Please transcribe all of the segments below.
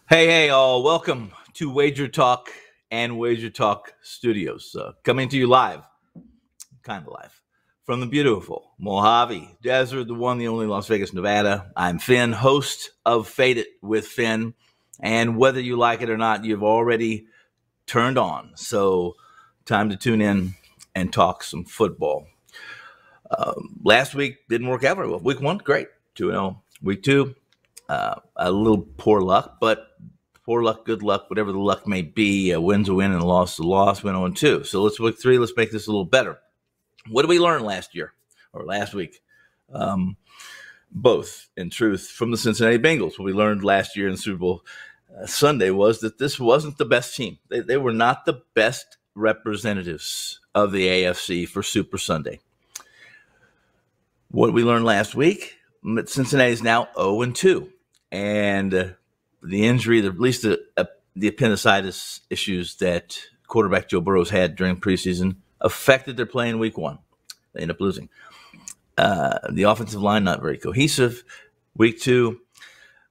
Hey, all. Welcome to WagerTalk and WagerTalk Studios. Coming to you live, kind of live, from the beautiful Mojave Desert, the one, the only Las Vegas, Nevada. I'm Finn, host of Fade It with Finn. And whether you like it or not, you've already turned on. So time to tune in and talk some football. Last week didn't work out very well. Week 1, great, 2-0. Week 2, a little poor luck, but poor luck, good luck, whatever the luck may be. A win's a win and a loss is a loss. Went 0-2. So let's week 3. Let's make this a little better. What did we learn last week? Both, in truth, from the Cincinnati Bengals. What we learned last year in Super Bowl Sunday was that this wasn't the best team. They were not the best representatives of the AFC for Super Sunday. What we learned last week, Cincinnati is now 0-2. And the injury, at least the appendicitis issues that quarterback Joe Burrow's had during preseason, affected their play in week 1. They ended up losing. The offensive line, not very cohesive. Week 2,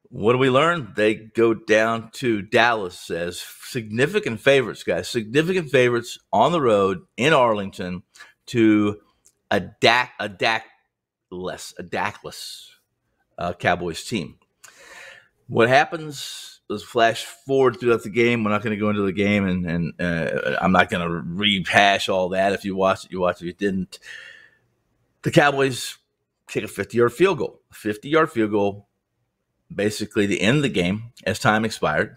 what do we learn? They go down to Dallas as significant favorites, guys. Significant favorites on the road in Arlington to a Dakless Cowboys team. What happens is flash forward throughout the game. We're not going to go into the game, and I'm not going to rehash all that. If you watched it, you watched it. If you didn't, the Cowboys kick a 50-yard field goal. A 50-yard field goal, basically to end the game as time expired,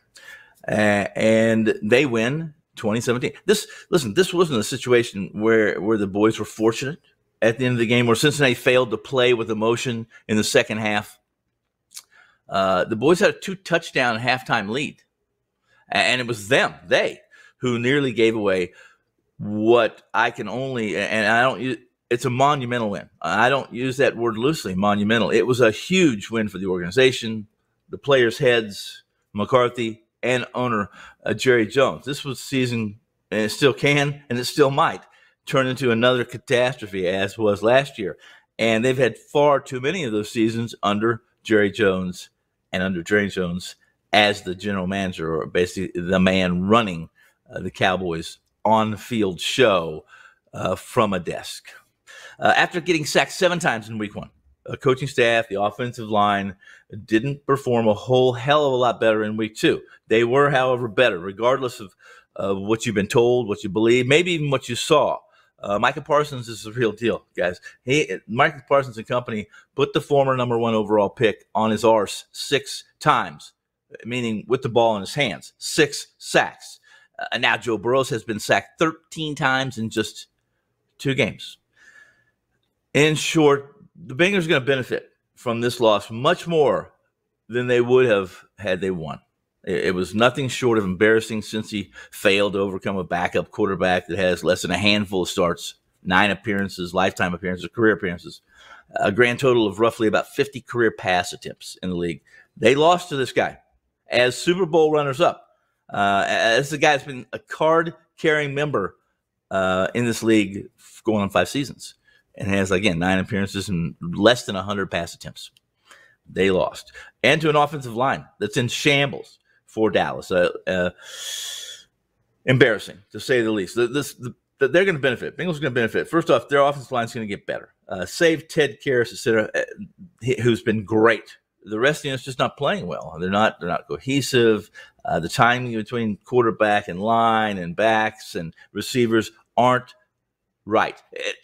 and they win 2017. This wasn't a situation where the boys were fortunate at the end of the game, where Cincinnati failed to play with emotion in the second half. The boys had a 2-touchdown halftime lead, and it was they, who nearly gave away what I can only, and I don't use, it's a monumental win. I don't use that word loosely, monumental. It was a huge win for the organization, the players' heads, McCarthy, and owner Jerry Jones. This was season, and it still can, and it still might turn into another catastrophe, as was last year. And they've had far too many of those seasons under Jerry Jones, and under Jerry Jones as the general manager, or basically the man running the Cowboys on-field show from a desk. After getting sacked 7 times in week 1, coaching staff, the offensive line didn't perform a whole hell of a lot better in week 2. They were, however, better, regardless of what you've been told, what you believe, maybe even what you saw. Micah Parsons is the real deal, guys. Micah Parsons and company put the former number 1 overall pick on his arse 6 times, meaning with the ball in his hands, 6 sacks. And now Joe Burrow has been sacked 13 times in just 2 games. In short, the Bengals are going to benefit from this loss much more than they would have had they won. It was nothing short of embarrassing, since he failed to overcome a backup quarterback that has less than a handful of starts, 9 appearances, lifetime appearances, career appearances, a grand total of roughly about 50 career pass attempts in the league. They lost to this guy as Super Bowl runners-up. As the guy has been a card-carrying member in this league going on 5 seasons, and has, again, 9 appearances and less than 100 pass attempts. They lost. And to an offensive line that's in shambles for Dallas. Embarrassing, to say the least. They're going to benefit. Bengals are going to benefit. First off, their offensive line is going to get better. Save Ted Karras, etc., who's been great. The rest of the unit's just not playing well. They're not cohesive. The timing between quarterback and line and backs and receivers aren't right.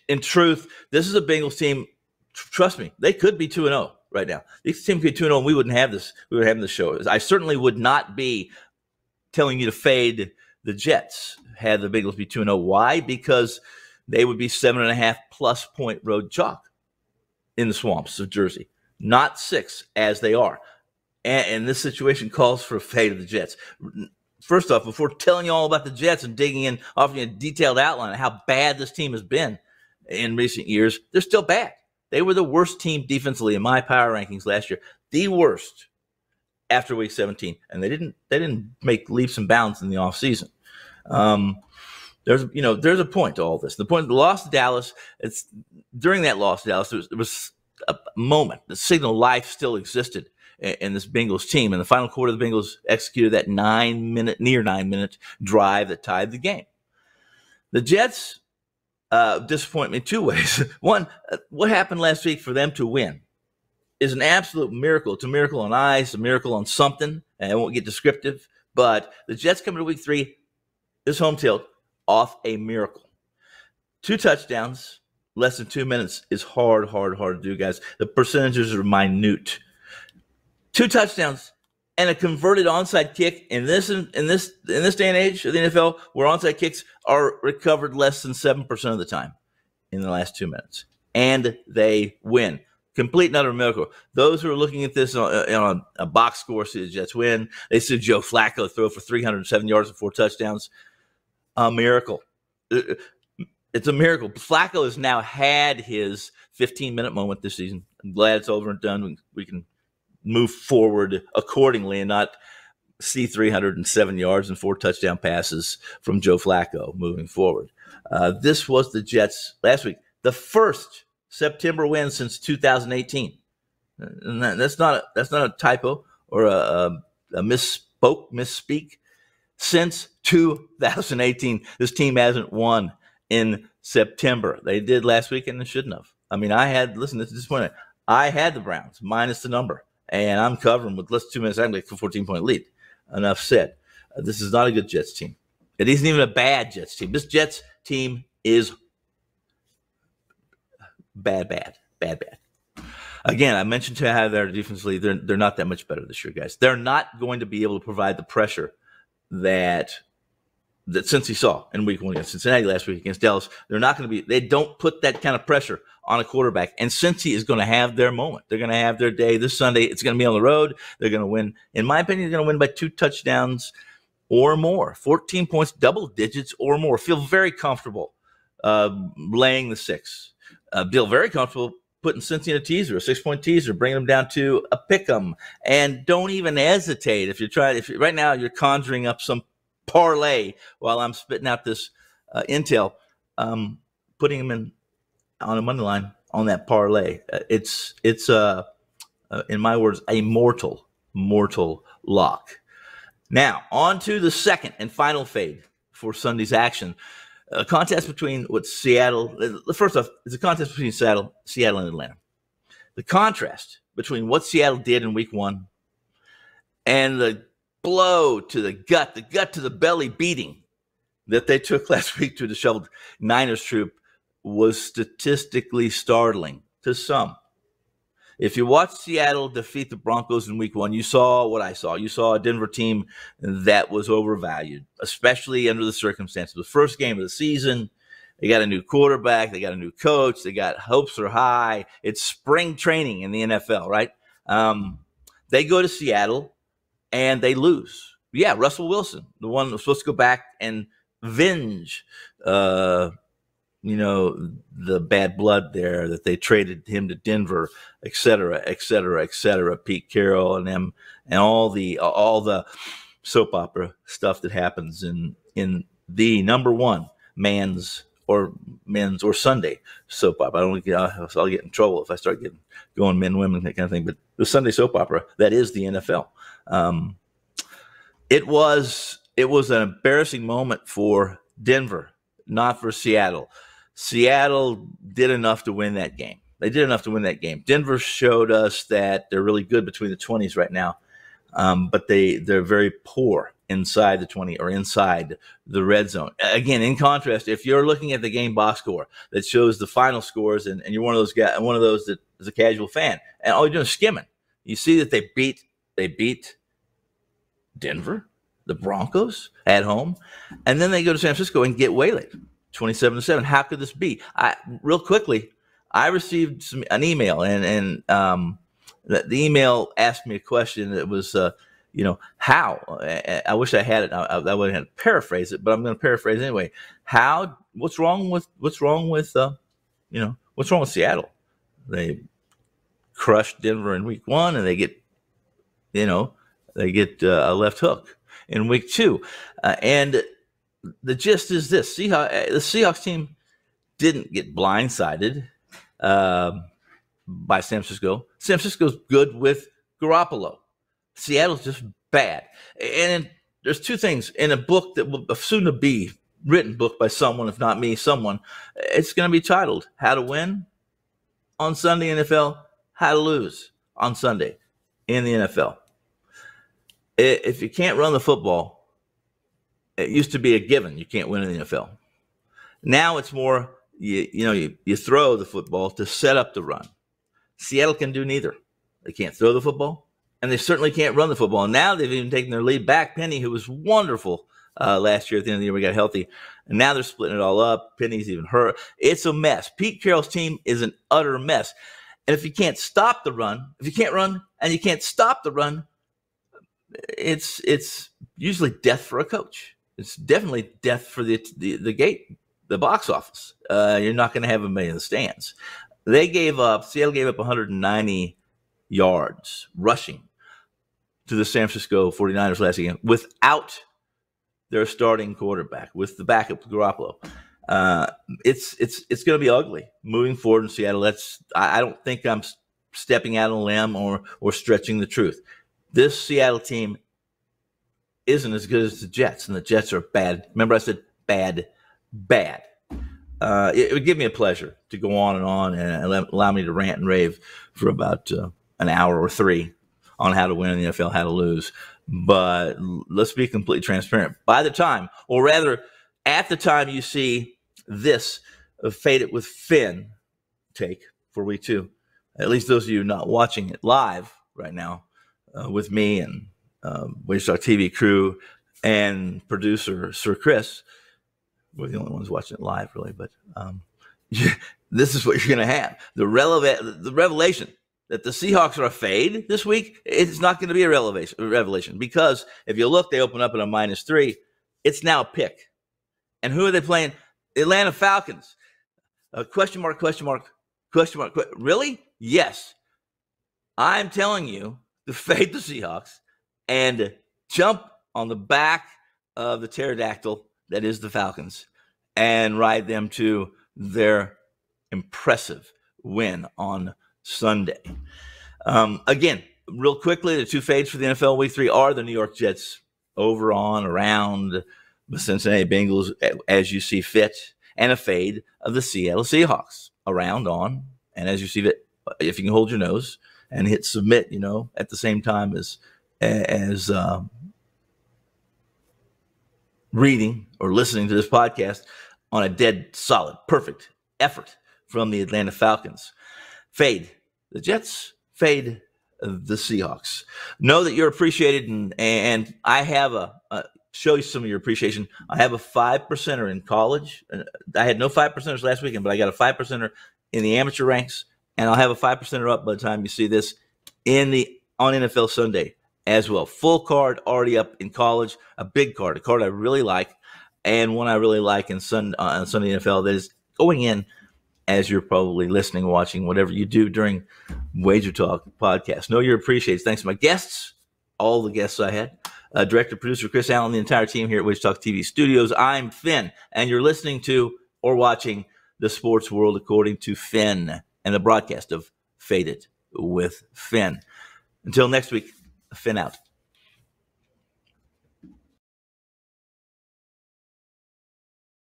In truth, this is a Bengals team. Trust me, they could be 2-0 right now. This team could be 2-0, and we wouldn't have this. We would have this show. I certainly would not be telling you to fade the Jets had the Bengals be 2-0. Why? Because they would be 7.5+ point road chalk in the swamps of Jersey, not 6 as they are. And this situation calls for a fade of the Jets. First off, before telling you all about the Jets and digging in, offering a detailed outline of how bad this team has been in recent years, they're still bad. They were the worst team defensively in my power rankings last year, the worst after week 17, and they didn't make leaps and bounds in the offseason. There's a point to all this. The point of the loss to Dallas, during that loss to Dallas, there was a moment, the signal life still existed in this Bengals team. In the final quarter, the Bengals executed that near 9-minute drive that tied the game. The Jets disappoint me 2 ways. One, what happened last week for them to win is an absolute miracle. It's a miracle on ice, a miracle on something, and I won't get descriptive, but the Jets coming to week 3, this home tilt, off a miracle. 2 touchdowns, less than 2 minutes is hard to do, guys. The percentages are minute. 2 touchdowns and a converted onside kick in this day and age of the NFL, where onside kicks are recovered less than 7% of the time in the last 2 minutes, and they win. Complete and utter miracle. Those who are looking at this on a box score see the Jets win. They see Joe Flacco throw for 307 yards and 4 touchdowns. A miracle. It's a miracle. Flacco has now had his 15-minute moment this season. I'm glad it's over and done. We can move forward accordingly and not see 307 yards and 4 touchdown passes from Joe Flacco moving forward. This was the Jets last week, the first September win since 2018. And that's not a typo or a misspeak. Since 2018, this team hasn't won in September. They did last week and they shouldn't have. I mean, this is disappointing. I had the Browns minus the number, and I'm covering with less than 2 minutes. I'm like a 14-point lead. Enough said. This is not a good Jets team. It isn't even a bad Jets team. This Jets team is bad. Again, I mentioned to how their defense lead. They're not that much better this year, guys. They're not going to be able to provide the pressure that Cincy saw in week 1 against Cincinnati, last week against Dallas. They're not going to be. They don't put that kind of pressure on a quarterback. And Cincy is going to have their moment. They're going to have their day this Sunday. It's going to be on the road. They're going to win. In my opinion, they're going to win by 2 touchdowns or more, 14 points, double digits or more. Feel very comfortable laying the 6. Feel very comfortable putting Cincy in a teaser, a 6-point teaser, bringing them down to a pick 'em, and don't even hesitate right now you're conjuring up some parlay while I'm spitting out this intel, putting them in on a money line on that parlay. It's in my words, a mortal lock. Now on to the second and final fade for Sunday's action. A contest between Seattle. First off, it's a contest between Seattle and Atlanta. The contrast between what Seattle did in week 1 and the blow to the gut to the belly beating that they took last week to a disheveled Niners troop was statistically startling to some. If you watched Seattle defeat the Broncos in week 1, you saw what I saw. You saw a Denver team that was overvalued, especially under the circumstances. The first game of the season, they got a new quarterback, they got a new coach, they got hopes are high. It's spring training in the NFL, right? They go to Seattle and they lose. Yeah, Russell Wilson, the one that was supposed to go back and avenge the bad blood there that they traded him to Denver, et cetera. Pete Carroll and them, and all the soap opera stuff that happens in the number one men's or Sunday soap opera. I'll get in trouble if I start going men, women, that kind of thing. But the Sunday soap opera that is the NFL. It was an embarrassing moment for Denver, not for Seattle. Seattle did enough to win that game. They did enough to win that game. Denver showed us that they're really good between the 20s right now, but they're very poor inside the 20 or inside the red zone. Again, in contrast, if you're looking at the game box score that shows the final scores, and you're one of those that is a casual fan, and all you're doing is skimming, you see that they beat Denver, the Broncos at home, and then they go to San Francisco and get waylaid. 27-7. How could this be? Real quickly, I received an email, and the email asked me a question that was, how? I wish I had it. I would have to paraphrase it, but I'm going to paraphrase it anyway. What's wrong with Seattle? They crushed Denver in week 1, and they get a left hook in week 2, and the gist is this: the Seahawks team didn't get blindsided by San Francisco. San Francisco's good with Garoppolo. Seattle's just bad. And there's two things in a book that will soon to be written book by someone, if not me, someone. It's going to be titled How to Win on Sunday NFL, How to Lose on Sunday in the NFL. If you can't run the football, it used to be a given. You can't win in the NFL. Now it's more, you throw the football to set up the run. Seattle can do neither. They can't throw the football, and they certainly can't run the football. And now they've even taken their lead back. Penny, who was wonderful last year at the end of the year, we got healthy. And now they're splitting it all up. Penny's even hurt. It's a mess. Pete Carroll's team is an utter mess. And if you can't stop the run, if you can't run and you can't stop the run, it's usually death for a coach. It's definitely death for the box office. You're not going to have a million in the stands. Seattle gave up 190 yards rushing to the San Francisco 49ers last game without their starting quarterback, with the backup Garoppolo. It's going to be ugly moving forward in Seattle. I don't think I'm stepping out on a limb or stretching the truth. This Seattle team isn't as good as the Jets, and the Jets are bad. Remember I said bad. It would give me a pleasure to go on and allow me to rant and rave for about an hour or three on how to win in the NFL, how to lose. But let's be completely transparent. By the time, or rather at the time you see this Fade It with Finn take for week 2, at least those of you not watching it live right now with me and WagerTalk TV crew and producer Sir Chris, we're the only ones watching it live, really. But this is what you're going to have. The revelation that the Seahawks are a fade this week, it's not going to be a revelation, because if you look, they open up at a -3. It's now a pick. And who are they playing? Atlanta Falcons. Question mark. Really? Yes. I'm telling you to fade the Seahawks and jump on the back of the pterodactyl that is the Falcons and ride them to their impressive win on Sunday. Again, real quickly, the two fades for the NFL Week 3 are the New York Jets over on around the Cincinnati Bengals as you see fit, and a fade of the Seattle Seahawks around on and as you see fit. If you can hold your nose and hit submit, at the same time as reading or listening to this podcast on a dead solid, perfect effort from the Atlanta Falcons. Fade the Jets, fade the Seahawks. Know that you're appreciated, and I have show you some of your appreciation. I have a 5%er in college. I had no 5%ers last weekend, but I got a 5%er in the amateur ranks, and I'll have a 5%er up by the time you see this on NFL Sunday as well. Full card already up in college, a big card, a card I really like, and one I really like in Sunday NFL that is going in as you're probably listening, watching, whatever you do during WagerTalk podcast. Know you're appreciated. Thanks to my guests, all the guests I had, director, producer Chris Allen, the entire team here at WagerTalk TV Studios. I'm Finn, and you're listening to or watching The Sports World According to Finn and the broadcast of Fade It with Finn. Until next week, Finn out.